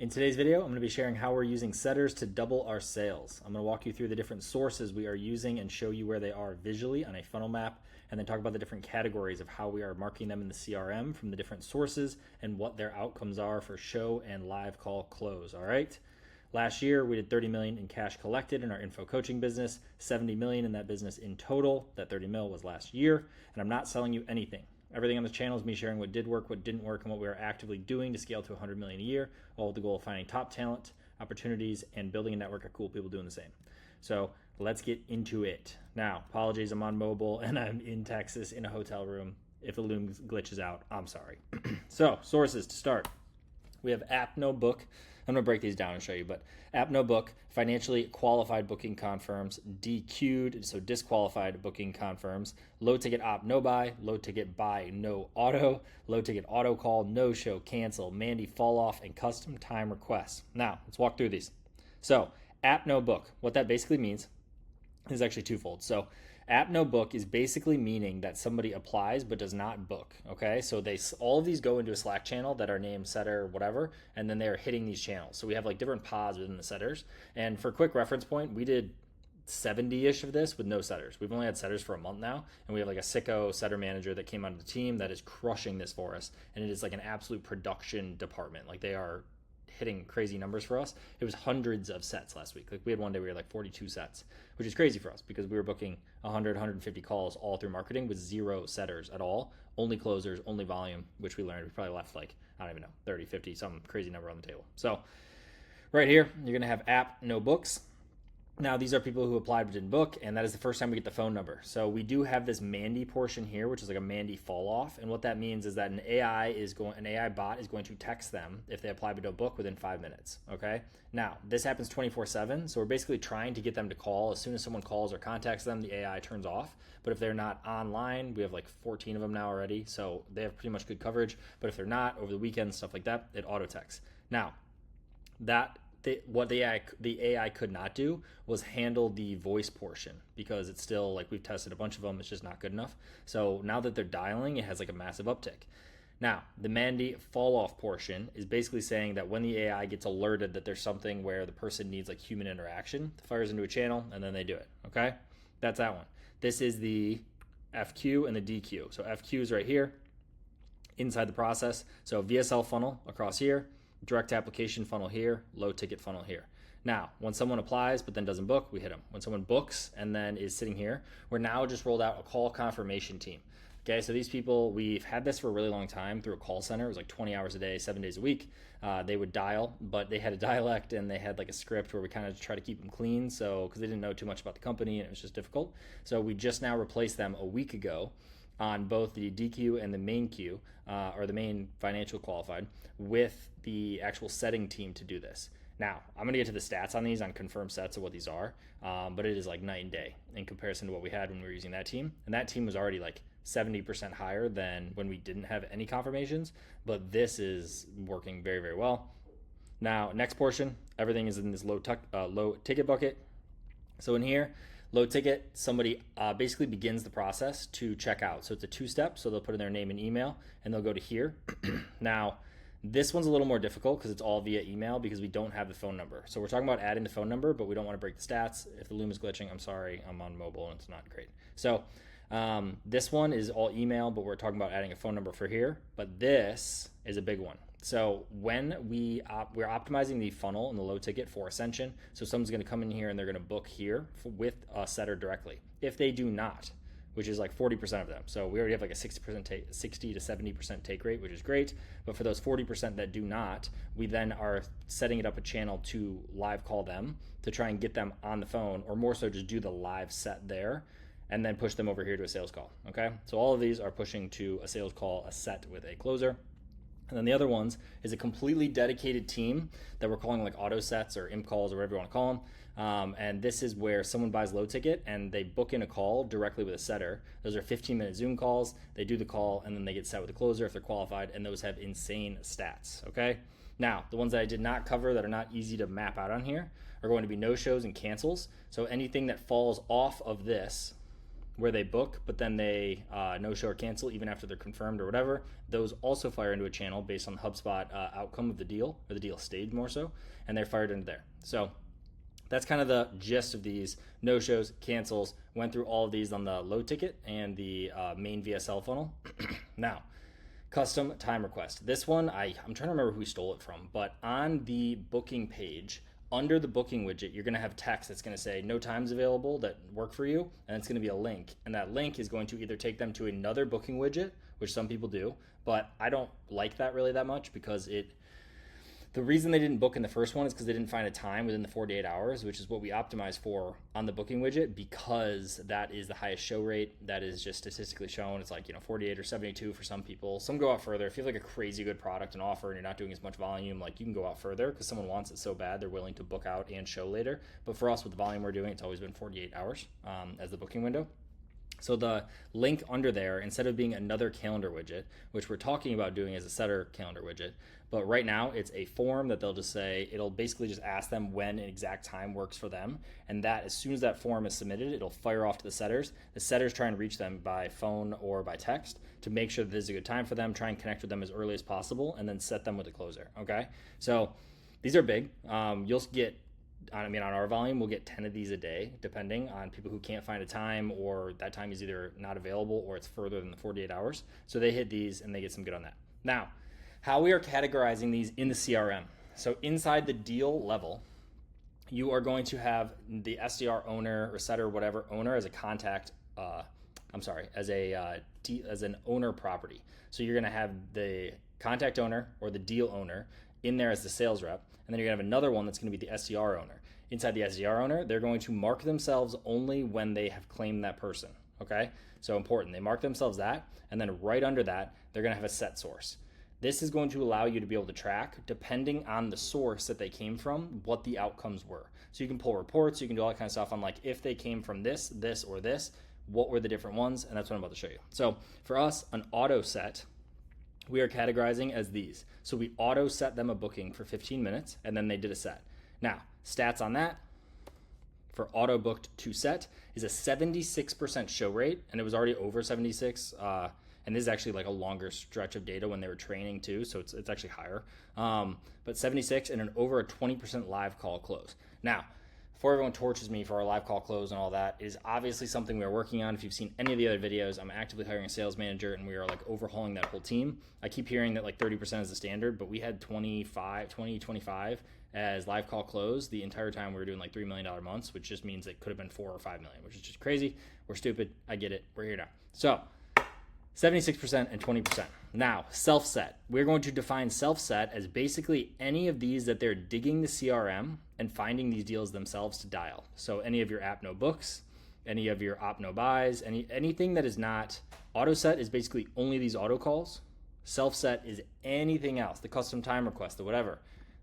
In today's video, I'm going to be sharing how we're using setters to double our sales. I'm going to walk you through the different sources we are using and show you where they are visually on a funnel map, and then talk about the different categories of how we are marking them in the CRM from the different sources and what their outcomes are for show and live call close. All right. Last year, we did 30 million in cash collected in our info coaching business, 70 million in that business in total. That 30 mil was last year, and I'm not selling you anything. Everything on this channel is me sharing what did work, what didn't work, and what we are actively doing to scale to 100 million a year, all with the goal of finding top talent, opportunities, and building a network of cool people doing the same. So let's get into it. Now, apologies, I'm on mobile and I'm in Texas in a hotel room. If the Loom glitches out, I'm sorry. So sources to start. We have App No Book. I'm going to break these down and show you, but App No Book, financially qualified booking confirms, DQ'd, so disqualified booking confirms, low ticket op no buy, low ticket buy no auto, low ticket auto call, no show, cancel, Mandy fall off, and custom time requests. Now, let's walk through these. So, App No Book, what that basically means is actually twofold. So, App No Book is basically meaning that somebody applies but does not book. Okay, so all of these go into a Slack channel that are named setter whatever, and then they are hitting these channels. So we have like different pods within the setters. And for quick reference point, we did 70-ish of this with no setters. We've only had setters for a month now, and we have like a sicko setter manager that came onto the team that is crushing this for us. And it is like an absolute production department. Like they are hitting crazy numbers for us. It was hundreds of sets last week. Like we had one day we had like 42 sets, which is crazy for us because we were booking 100, 150 calls all through marketing with zero setters at all, only closers, only volume, which we learned we probably left like, I don't even know, 30, 50, some crazy number on the table. So right here, you're going to have App No Books. Now, these are people who applied but didn't book, and that is the first time we get the phone number. So we do have this Mandy portion here, which is like a Mandy fall off. And what that means is that an AI bot is going to text them if they apply but don't book within 5 minutes. Okay. Now, this happens 24/7. So we're basically trying to get them to call. As soon as someone calls or contacts them, the AI turns off. But if they're not online, we have like 14 of them now already. So they have pretty much good coverage. But if they're not, over the weekend, stuff like that, it auto texts. Now, what the AI could not do was handle the voice portion because it's still like we've tested a bunch of them. It's just not good enough. So now that they're dialing, it has like a massive uptick. Now, the Mandy fall off portion is basically saying that when the AI gets alerted that there's something where the person needs like human interaction, it fires into a channel and then they do it. Okay. That's that one. This is the FQ and the DQ. So FQ is right here inside the process. So VSL funnel across here, direct application funnel here, low ticket funnel here. Now, when someone applies but then doesn't book, we hit them. When someone books and then is sitting here, we're now just rolled out a call confirmation team. Okay, so these people, we've had this for a really long time through a call center. It was like 20 hours a day, 7 days a week. They would dial, but they had a dialect and they had like a script where we kind of try to keep them clean. So, because they didn't know too much about the company and it was just difficult. So we just now replaced them a week ago on both the DQ and the main queue, or the main financial qualified, with the actual setting team to do this. Now, I'm going to get to the stats on these, on confirmed sets of what these are, but it is like night and day in comparison to what we had when we were using that team. And that team was already like 70% higher than when we didn't have any confirmations, but this is working very, very well. Now, next portion, everything is in this low ticket bucket. So in here, low ticket, somebody basically begins the process to check out. So it's a two-step. So they'll put in their name and email, and they'll go to here. Now, this one's a little more difficult because it's all via email because we don't have the phone number. So we're talking about adding the phone number, but we don't want to break the stats. If the Loom is glitching, I'm sorry. I'm on mobile, and it's not great. So this one is all email, but we're talking about adding a phone number for here. But this is a big one. So when we're optimizing the funnel and the low ticket for Ascension, so someone's going to come in here and they're going to book here with a setter directly. If they do not, which is like 40% of them, so we already have like a 60 to 70% take rate, which is great. But for those 40% that do not, we then are setting it up a channel to live call them to try and get them on the phone, or more so just do the live set there and then push them over here to a sales call. Okay, so all of these are pushing to a sales call, a set with a closer. And then the other ones is a completely dedicated team that we're calling like auto sets or imp calls or whatever you want to call them. And this is where someone buys low ticket and they book in a call directly with a setter. Those are 15-minute Zoom calls. They do the call and then they get set with a closer if they're qualified, and those have insane stats. Okay. Now, the ones that I did not cover that are not easy to map out on here are going to be no-shows and cancels. So anything that falls off of this where they book, but then they no show or cancel even after they're confirmed or whatever, those also fire into a channel based on the HubSpot outcome of the deal, or the deal stage more so, and they're fired into there. So that's kind of the gist of these no shows, cancels. Went through all of these on the low ticket and the main VSL funnel. Now, custom time request. This one, I'm trying to remember who we stole it from, but on the booking page, under the booking widget, you're going to have text that's going to say no times available that work for you, and it's going to be a link. And that link is going to either take them to another booking widget, which some people do, but I don't like that really that much because the reason they didn't book in the first one is because they didn't find a time within the 48 hours, which is what we optimize for on the booking widget, because that is the highest show rate. That is just statistically shown. It's like, 48 or 72 for some people. Some go out further. If you have like a crazy good product and offer and you're not doing as much volume, like you can go out further because someone wants it so bad they're willing to book out and show later. But for us, with the volume we're doing, it's always been 48 hours as the booking window. So the link under there, instead of being another calendar widget, which we're talking about doing as a setter calendar widget, but right now it's a form that they'll just say, it'll basically just ask them when an exact time works for them. And that, as soon as that form is submitted, it'll fire off to the setters. The setters try and reach them by phone or by text to make sure that this is a good time for them, try and connect with them as early as possible, and then set them with a closer, okay? So these are big. You'll get, on our volume, we'll get 10 of these a day, depending on people who can't find a time, or that time is either not available or it's further than the 48 hours. So they hit these and they get some good on that. Now, how we are categorizing these in the CRM. So inside the deal level, you are going to have the SDR owner or setter, whatever owner, as a contact, as an owner property. So you're going to have the contact owner or the deal owner in there as the sales rep. And then you're going to have another one that's going to be the SDR owner. Inside the SDR owner, they're going to mark themselves only when they have claimed that person, okay? So important, they mark themselves that, and then right under that, they're going to have a set source. This is going to allow you to be able to track, depending on the source that they came from, what the outcomes were. So you can pull reports, you can do all that kind of stuff on like, if they came from this, this, or this, what were the different ones? And that's what I'm about to show you. So for us, an auto set, we are categorizing as these. So we auto set them a booking for 15 minutes, and then they did a set. Now, stats on that for auto booked to set is a 76% show rate, and it was already over 76. And this is actually like a longer stretch of data when they were training too, so it's actually higher. But 76 and an over a 20% live call close. Now, before everyone torches me for our live call close and all that, is obviously something we're working on. If you've seen any of the other videos, I'm actively hiring a sales manager, and we are like overhauling that whole team. I keep hearing that like 30% is the standard, but we had 25 as live call close the entire time we were doing like $3 million months, which just means it could have been 4 or 5 million, which is just crazy. We're stupid. I get it. We're here now. So 76% and 20%. Now, self-set. We're going to define self-set as basically any of these that they're digging the CRM and finding these deals themselves to dial. So any of your app no books, any of your op no buys, anything that is not auto set is basically only these auto calls. Self-set is anything else, the custom time request, the whatever.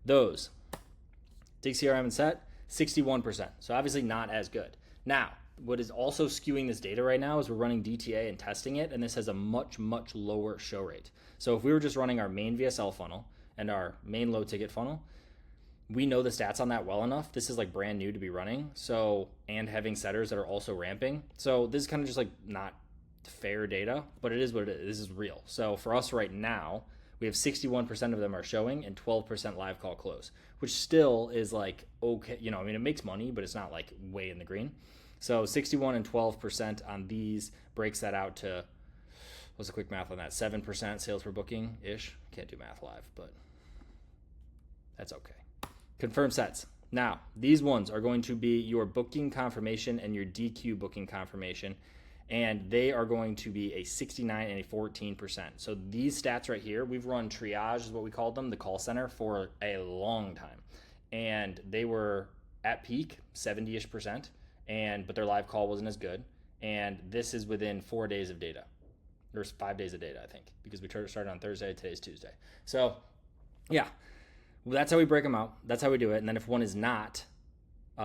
Those, dig CRM and set, 61%. So obviously not as good. Now, what is also skewing this data right now is we're running DTA and testing it, and this has a much, much lower show rate. So if we were just running our main VSL funnel and our main low ticket funnel, we know the stats on that well enough. This is like brand new to be running. So, and having setters that are also ramping. So this is kind of just like not fair data, but it is what it is. This is real. So for us right now, we have 61% of them are showing and 12% live call close, which still is like, okay, it makes money, but it's not like way in the green. So 61 and 12% on these breaks that out to, what's the quick math on that? 7% sales per booking-ish. Can't do math live, but that's okay. Confirm sets. Now, these ones are going to be your booking confirmation and your DQ booking confirmation, and they are going to be a 69 and a 14%. So these stats right here, we've run triage is what we called them, the call center, for a long time. And they were at peak 70-ish%. But their live call wasn't as good. And this is within 4 days of data. There's 5 days of data, I think, because we started on Thursday. Today's Tuesday. So, yeah, that's how we break them out. That's how we do it. And then if one is not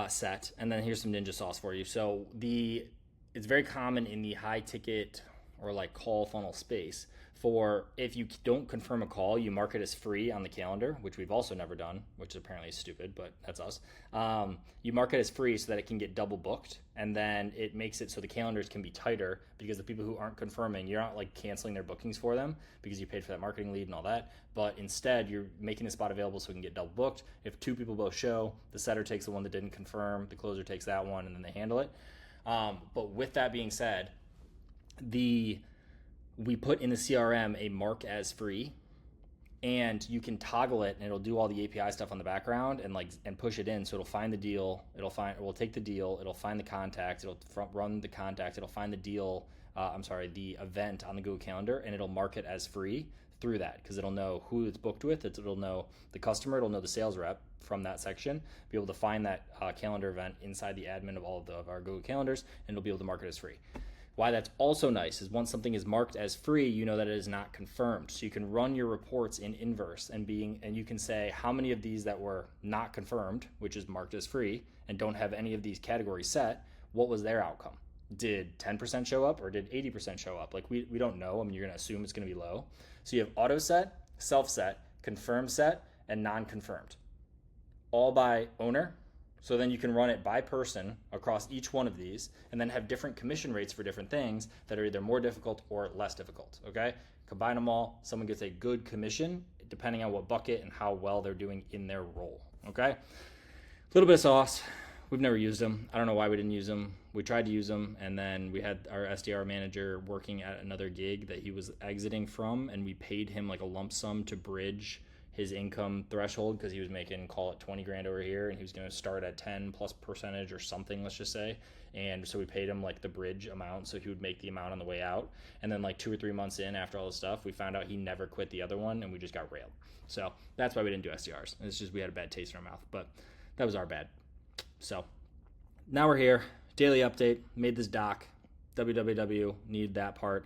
set, and then here's some ninja sauce for you. So it's very common in the high ticket or like call funnel space for if you don't confirm a call, you mark it as free on the calendar, which we've also never done, which apparently is stupid, but that's us. You mark it as free so that it can get double booked, and then it makes it so the calendars can be tighter because the people who aren't confirming, you're not like canceling their bookings for them because you paid for that marketing lead and all that, but instead you're making the spot available so it can get double booked. If two people both show, the setter takes the one that didn't confirm, the closer takes that one, and then they handle it. But with that being said, we put in the CRM a mark as free, and you can toggle it and it'll do all the API stuff on the background and push it in. So it'll find the deal, we'll take the deal, it'll find the contact, it'll run the contact, it'll find the deal, the event on the Google Calendar, and it'll mark it as free through that because it'll know who it's booked with, it'll know the customer, it'll know the sales rep from that section, be able to find that calendar event inside the admin of all of our Google Calendars, and it'll be able to mark it as free. Why that's also nice is once something is marked as free, you know that it is not confirmed. So you can run your reports in inverse and you can say how many of these that were not confirmed, which is marked as free, and don't have any of these categories set, what was their outcome? Did 10% show up or did 80% show up? Like we don't know. I mean, you're going to assume it's going to be low. So you have auto set, self set, confirmed set, and non-confirmed, all by owner. So then you can run it by person across each one of these and then have different commission rates for different things that are either more difficult or less difficult, okay? Combine them all, someone gets a good commission depending on what bucket and how well they're doing in their role, okay? A little bit of sauce. We've never used them. I don't know why we didn't use them. We tried to use them, and then we had our SDR manager working at another gig that he was exiting from, and we paid him like a lump sum to bridge his income threshold because he was making, call it 20 grand over here, and he was going to start at 10+% or something, let's just say. And so we paid him like the bridge amount so he would make the amount on the way out. And then like 2 or 3 months in after all this stuff, we found out he never quit the other one, and we just got railed. So that's why we didn't do SDRs. It's just we had a bad taste in our mouth, but that was our bad. So now we're here. Daily update. Made this doc. www. Need that part.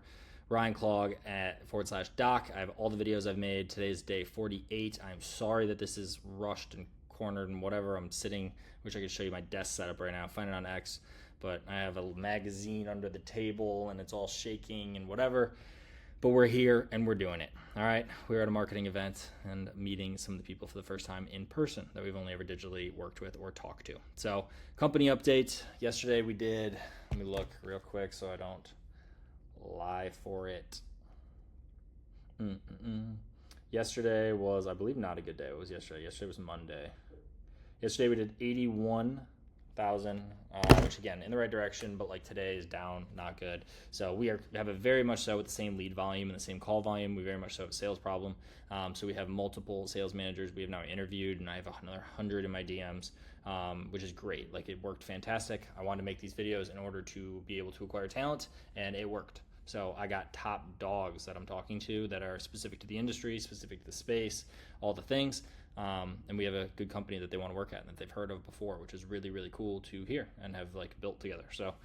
Ryan Clogg at /doc. I have all the videos I've made. Today's day 48. I'm sorry that this is rushed and cornered and whatever. I'm sitting, wish I could show you my desk setup right now. Find it on X, but I have a magazine under the table and it's all shaking and whatever. But we're here and we're doing it. All right. We're at a marketing event and meeting some of the people for the first time in person that we've only ever digitally worked with or talked to. So company update. Yesterday we did, let me look real quick so I don't lie for it. Yesterday was, I believe, not a good day. It was yesterday. Yesterday was Monday. Yesterday we did 81,000, which again in the right direction, but like today is down, not good. So we have a very much so with the same lead volume and the same call volume. We very much so have a sales problem. So we have multiple sales managers we have now interviewed, and I have another 100 in my DMs, which is great. Like it worked fantastic. I wanted to make these videos in order to be able to acquire talent, and it worked. So I got top dogs that I'm talking to that are specific to the industry, specific to the space, all the things. And we have a good company that they want to work at and that they've heard of before, which is really, really cool to hear and have like built together. So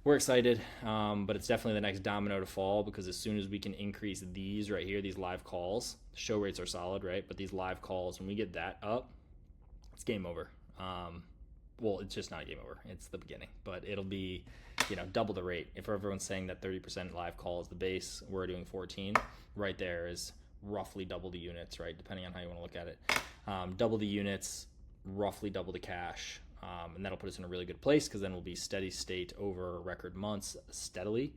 we're excited, but it's definitely the next domino to fall because as soon as we can increase these right here, these live calls, show rates are solid, right? But these live calls, when we get that up, it's game over. Well, it's just not game over. It's the beginning, but it'll be, double the rate. If everyone's saying that 30% live call is the base, we're doing 14. Right there is roughly double the units, right? Depending on how you want to look at it. Double the units, roughly double the cash. And that'll put us in a really good place because then we'll be steady state over record months steadily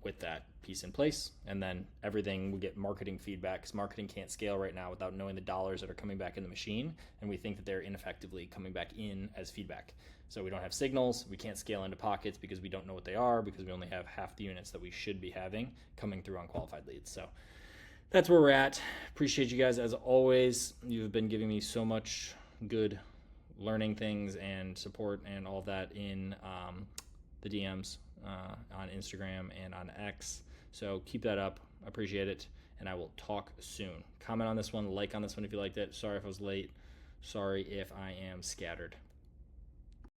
with that piece in place. And then everything, we get marketing feedback because marketing can't scale right now without knowing the dollars that are coming back in the machine. And we think that they're ineffectively coming back in as feedback. So we don't have signals. We can't scale into pockets because we don't know what they are because we only have half the units that we should be having coming through unqualified leads. So that's where we're at. Appreciate you guys as always. You've been giving me so much good learning things and support and all that in the DMs on Instagram and on X. So keep that up. Appreciate it. And I will talk soon. Comment on this one, like on this one if you liked it. Sorry if I was late. Sorry if I am scattered.